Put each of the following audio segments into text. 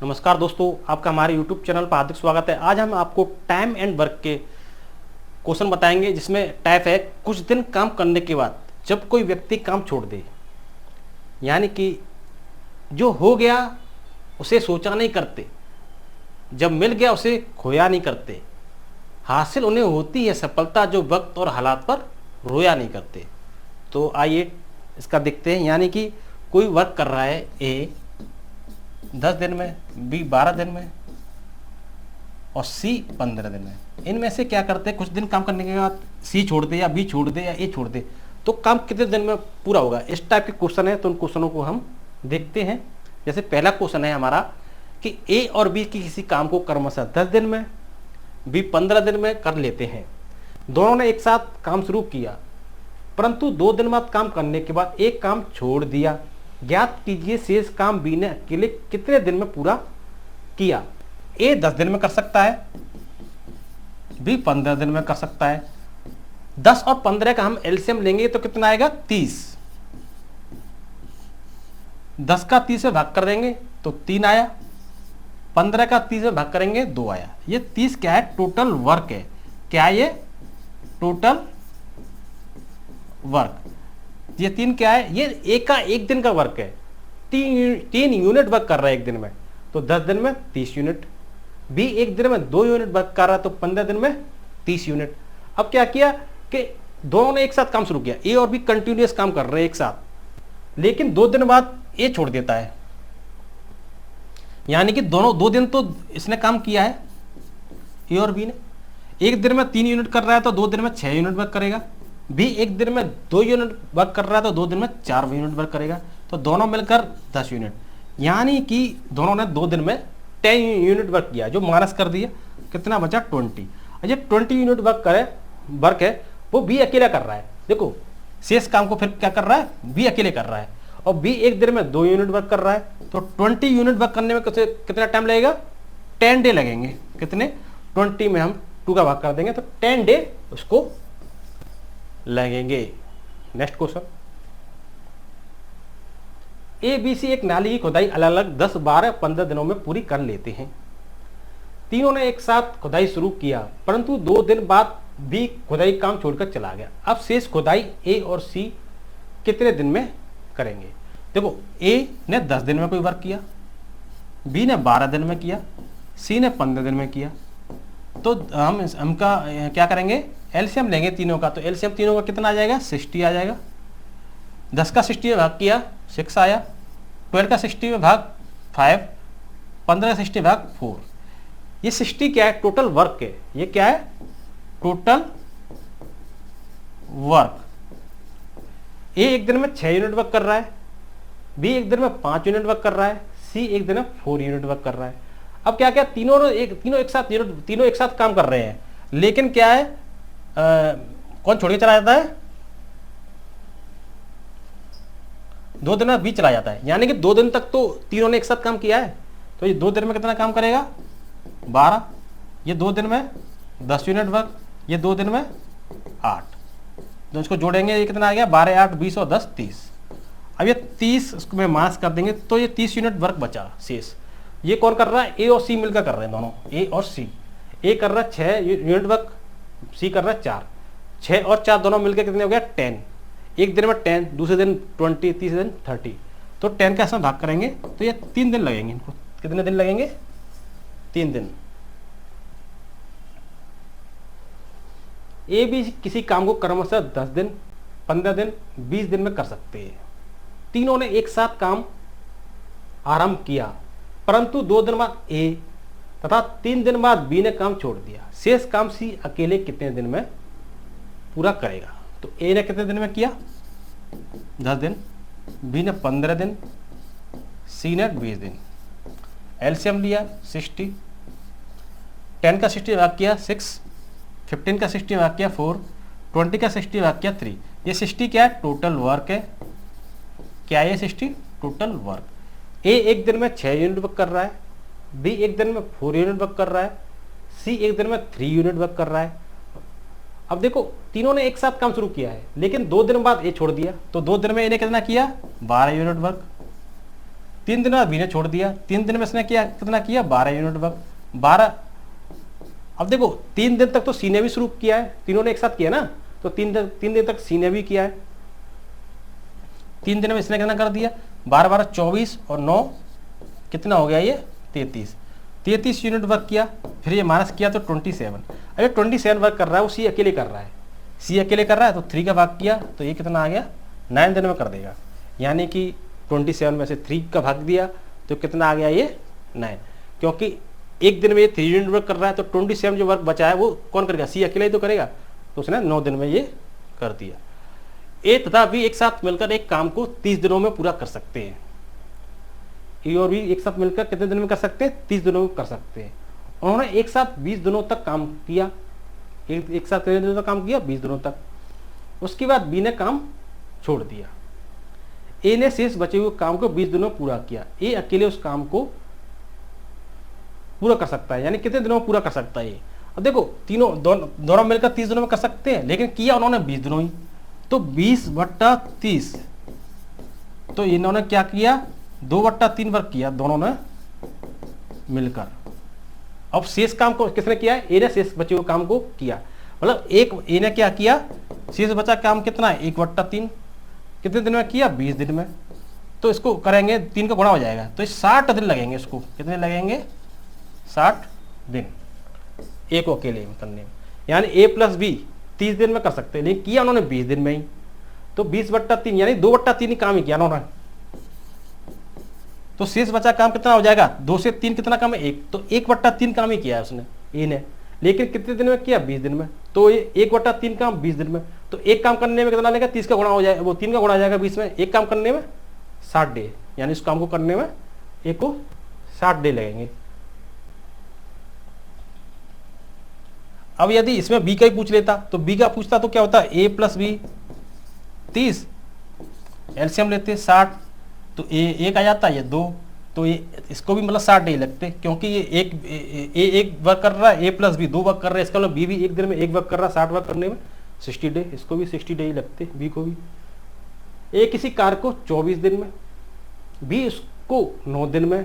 नमस्कार दोस्तों, आपका हमारे YouTube चैनल पर हार्दिक स्वागत है। आज हम आपको टाइम एंड वर्क के क्वेश्चन बताएंगे, जिसमें टाइप है कुछ दिन काम करने के बाद जब कोई व्यक्ति काम छोड़ दे, यानी कि जो हो गया उसे सोचा नहीं करते, जब मिल गया उसे खोया नहीं करते, हासिल उन्हें होती है सफलता जो वक्त और हालात पर रोया नहीं करते। तो आइए इसका देखते हैं। यानी कि कोई वर्क कर रहा है ए 10 दिन में, बी 12 दिन में और सी 15 दिन में। इनमें से क्या करते हैं, कुछ दिन काम करने के बाद सी छोड़ दे या बी छोड़ दे या ए छोड़ दे, तो काम कितने दिन में पूरा होगा। इस टाइप के क्वेश्चन है, तो उन क्वेश्चनों को हम देखते हैं। जैसे पहला क्वेश्चन है हमारा कि ए और बी की किसी काम को क्रमशः 10 दिन में, बी 15 दिन में कर लेते हैं। दोनों ने एक साथ काम शुरू किया, परंतु 2 दिन बाद काम करने के बाद एक काम छोड़ दिया। ज्ञात कीजिए शेष काम बी ने अकेले कितने दिन में पूरा किया। ए 10 दिन में कर सकता है, बी 15 दिन में कर सकता है। 10 और 15 का हम एलसीएम लेंगे तो कितना आएगा 30। 10 का 30 से भाग कर देंगे तो 3 आया, 15 का 30 से भाग करेंगे 2 आया। ये 30 क्या है, टोटल वर्क है। क्या ये टोटल वर्क। ये 3 क्या है, ये एक का 1 दिन का वर्क है। 3 यूनिट वर्क कर रहा है एक दिन में, तो 10 दिन में 30 यूनिट। बी एक दिन में 2 यूनिट वर्क कर रहा है, तो 15 दिन में 30 यूनिट। अब क्या किया कि दोनों ने एक साथ काम शुरू किया, ए और बी कंटिन्यूअस काम कर रहे हैं एक साथ, लेकिन 2 दिन बाद ए छोड़ देता है। यानी कि दोनों 2 दिन तो इसने काम किया है ए और बी ने। एक दिन में 3 यूनिट कर रहा है तो 2 दिन में 6 यूनिट वर्क करेगा। बी एक दिन में 2 यूनिट वर्क कर रहा है तो 2 दिन में 4 यूनिट वर्क करेगा, तो दोनों मिलकर 10 यूनिट। यानी कि दोनों ने 2 दिन में 10 यूनिट वर्क किया, जो माइनस कर दिया, कितना बचा 20। और ये 20 यूनिट वर्क है वो बी अकेला कर रहा है। देखो शेष काम को फिर क्या कर रहा है, बी अकेले कर रहा है। और बी एक दिन में 2 यूनिट वर्क कर रहा है, तो 20 यूनिट वर्क करने में कितना टाइम लगेगा, 10 डे लगेंगे। कितने, 20 में हम 2 का भाग कर देंगे तो 10 डे उसको लगेंगे। Next question, A B C एक नाली की खुदाई अलग अलग 10, 12, 15 दिनों में पूरी कर लेते हैं। तीनों ने एक साथ खुदाई शुरू किया, परंतु 2 दिन बाद बी खुदाई काम छोड़कर चला गया। अब शेष खुदाई ए और सी कितने दिन में करेंगे। देखो ए ने 10 दिन में कोई वर्क किया, बी ने 12 दिन में किया, सी ने 15 दिन में किया। तो हमका क्या करेंगे, एलसीएम लेंगे तीनों का। तो एलसीएम तीनों का कितना आ जाएगा, 60 आ जाएगा। 10 का 60 में भाग किया 6 आया, 12 का 60 में भाग 5, 15 का 60 में भाग 4। ये 60 क्या है, टोटल वर्क है। ये क्या है, टोटल वर्क। ए एक दिन में 6 यूनिट वर्क कर रहा है, बी एक दिन में 5 यूनिट वर्क कर रहा है, सी एक दिन में 4 यूनिट वर्क कर रहा है। अब क्या क्या, तीनों एक साथ काम कर रहे हैं, लेकिन क्या है, कौन छोड़ के चला जाता है, 2 दिन में बी चला जाता है। यानी कि 2 दिन तक तो तीनों ने एक साथ काम किया है, तो ये 2 दिन में कितना काम करेगा, 12। ये 2 दिन में 10 यूनिट वर्क, ये 2 दिन में 8। तो इसको जोड़ेंगे, ये कितना आ गया, 12, 8, 20 और 10, 30। अब ये 30 इसको में माइनस कर देंगे तो ये 30 यूनिट वर्क बचा शेष। ये कौन कर रहा है, ए और सी मिलकर कर रहे हैं, दोनों ए और सी। ए कर रहा है 6 यूनिट वर्क, सी कर रहा है 4। 6 और 4 दोनों मिलकर कितने हो गया, 10। एक दिन में 10, दूसरे दिन 20, तीसरे दिन 30। तो 10 का इसमें भाग करेंगे तो ये 3 दिन लगेंगे। इनको कितने दिन लगेंगे, 3 दिन। ए भी किसी काम को क्रमशः 10 दिन, 15 दिन, 20 दिन में कर सकते हैं। तीनों ने एक साथ काम आरंभ किया, परंतु 2 दिन बाद ए तथा 3 दिन बाद बी ने काम छोड़ दिया। शेष काम सी अकेले कितने दिन में पूरा करेगा। तो ए ने कितने दिन में किया, 10 दिन, बी ने 15 दिन, सी ने 20 दिन। एलसीएम लिया 60, 10 का 60 भाग किया 6, 15 का 60 भाग किया 4, 20 का 60 भाग किया 3। ये 60 क्या है, टोटल वर्क है। क्या है, 60 टोटल वर्क। ए एक दिन में 6 यूनिट वर्क कर रहा है, बी एक दिन में 4 यूनिट वर्क कर रहा है, सी एक दिन में 3 यूनिट वर्क कर रहा है। अब देखो तीनों ने एक साथ काम शुरू किया है, लेकिन 2 दिन बाद ए छोड़ दिया, तो 2 दिन में इन्हें कितना किया, 12 यूनिट वर्क। 3 दिन बाद बी ने छोड़ दिया, 3 दिन में इसने किया कितना किया 12 यूनिट वर्क 12। अब देखो 3 दिन तक तो सी ने भी शुरू किया है, तीनों ने एक साथ किया ना, तो 3 दिन तक सी ने भी किया है। 3 दिन में इसने कितना कर दिया 12 12 24 और 9 कितना हो गया ये 33 यूनिट वर्क किया। फिर ये माइनस किया तो 27। अरे 27 वर्क कर रहा है वो सी अकेले कर रहा है, सी अकेले कर रहा है तो 3 का भाग किया तो ये कितना आ गया 9 दिन में कर देगा। यानी कि 27 में से 3 का भाग दिया तो कितना आ गया ये 9, क्योंकि एक दिन में ये 3 यूनिट वर्क कर रहा है तो 27 जो वर्क बचा है वो कौन करेगा, सी अकेले ही तो करेगा, तो उसने 9 दिन में ये कर दिया। ए तथा बी एक साथ मिलकर एक काम को 30 दिनों में पूरा कर सकते हैं। ए और बी एक साथ मिलकर कितने दिन में कर सकते हैं 30 दिनों में कर सकते हैं। उन्होंने एक साथ 20 दिनों तक काम किया, एक साथ कितने दिनों तक काम किया 20 दिनों तक। उसके बाद बी ने काम छोड़ दिया, ए ने शेष बचे हुए काम को 20 दिनों में पूरा किया। ए अकेले उस काम को पूरा कर सकता है, यानी कितने दिनों में पूरा कर सकता है। अब देखो तीनों दोनों मिलकर 30 दिनों में कर सकते हैं, लेकिन किया उन्होंने 20 दिनों ही, तो 20/30। तो इन्होंने क्या किया 2/3 वर्क किया दोनों ने मिलकर। अब शेष काम को किसने किया है, ए ने शेष बचे हुए काम को किया, मतलब एक ए ने क्या किया शेष बचा काम कितना है 1/3, कितने दिन में किया 20 दिन में। तो इसको करेंगे 3 का गुणा हो जाएगा तो 60 दिन लगेंगे, इसको कितने लगेंगे 60 दिन ए को अकेले में करने में। यानी ए प्लस बी 30 दिन में कर सकते हैं, लेकिन किया उन्होंने 20 दिन में ही, तो 20/3 यानी 2/3 ही काम ही किया उन्होंने। तो शेष बचा काम कितना हो जाएगा 2 से 3 कितना काम है 1, तो 1/3 काम ही किया है उसने ए ने, लेकिन कितने दिन में किया 20 दिन में। तो ये 1/3 काम 20 दिन में, तो एक काम करने में कितना लगेगा 30 का गुणा हो जाएगा, वो 3 का गुणा हो जाएगा 20 में, एक काम करने में 60 डे, यानी इस काम को करने में एक को 60 डे लगेंगे। अब यदि इसमें बी का ही पूछ लेता तो बी का पूछता तो क्या होता ए प्लस बी 30, एलसीएम लेते 60, तो ए एक आ जाता है ये 2, तो ये इसको भी मतलब 60 डे लगते, क्योंकि ये एक वर्क कर रहा है, ए प्लस बी 2 वर्क कर रहा है, इसका मतलब बी भी एक दिन में एक वर्क कर रहा है, 60 वर्क करने में 60 डे, इसको भी 60 डे ही लगते बी को भी। ए किसी कार्य को 24 दिन में, बी उसको 9 दिन में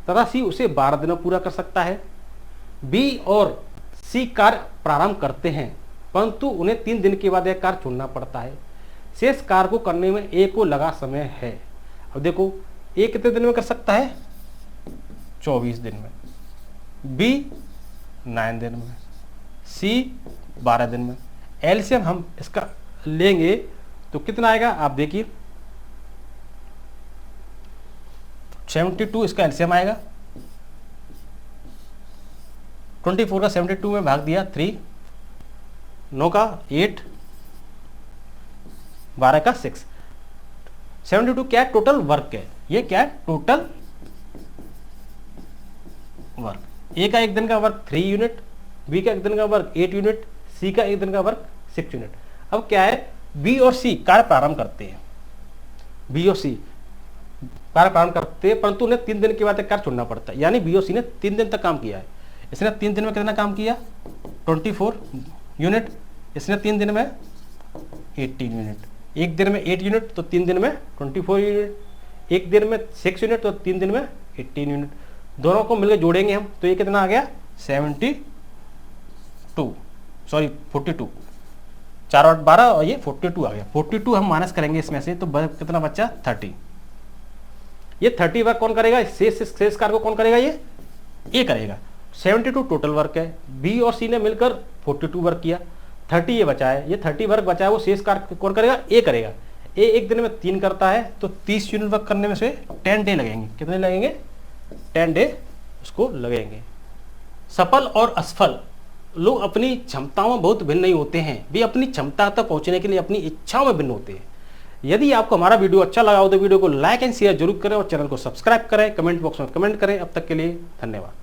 तथा सी उसे 12 दिन में पूरा कर सकता है। बी और सी कार्य प्रारंभ करते हैं, परंतु उन्हें 3 दिन के बाद यह कार्य छोड़ना पड़ता है। शेष कार्य को करने में ए को लगा समय है। अब देखो ए कितने दिन में कर सकता है 24 दिन में, बी 9 दिन में, सी 12 दिन में। एलसीएम हम इसका लेंगे तो कितना आएगा आप देखिए 72 इसका एलसीएम आएगा, 24 का 72 में भाग दिया 3, 9 का 8, 12 का 6, 72 क्या है टोटल वर्क है, ये क्या है टोटल वर्क। ए का एक दिन का वर्क 3 यूनिट, बी का एक दिन का वर्क 8 यूनिट, सी का एक दिन का वर्क 6 यूनिट। अब क्या है बी और सी कार्य प्रारंभ करते हैं, बी और सी कार्य प्रारंभ करते हैं, परंतु उन्हें 3 दिन के बाद कार्य छोड़ना पड़ता है। यानी बी और सी ने 3 दिन तक काम किया है, इसने 3 दिन में कितना काम किया 24 यूनिट, इसने 3 दिन में 18 यूनिट, एक दिन में 8 यूनिट तो 3 दिन में 24 यूनिट, एक दिन में 6 यूनिट तो 3 दिन में 18 यूनिट। दोनों को मिलकर जोड़ेंगे हम तो ये कितना आ गया 42, 42, 4 और 12 और ये 42 आ गया। 42 हम माइनस करेंगे इसमें से तो कितना बच्चा 30। ये 30 वर्क कौन करेगा, शेष कार्य को कौन करेगा, ये करेगा। 72 टोटल वर्क है, बी और सी ने मिलकर 42 वर्क किया, 30 ये बचा है, ये 30 वर्क बचा है वो शेष कार्य कौन करेगा, ए करेगा। ए एक दिन में 3 करता है तो 30 यूनिट वर्क करने में से 10 डे लगेंगे, कितने लगेंगे 10 डे उसको लगेंगे। सफल और असफल लोग अपनी क्षमताओं में बहुत भिन्न नहीं होते हैं, वे अपनी क्षमता तक पहुंचने के लिए अपनी इच्छाओं में भिन्न होते हैं। यदि आपको हमारा वीडियो अच्छा लगा हो तो वीडियो को लाइक एंड शेयर जरूर करें और चैनल को सब्सक्राइब करें, कमेंट बॉक्स में कमेंट करें। अब तक के लिए धन्यवाद।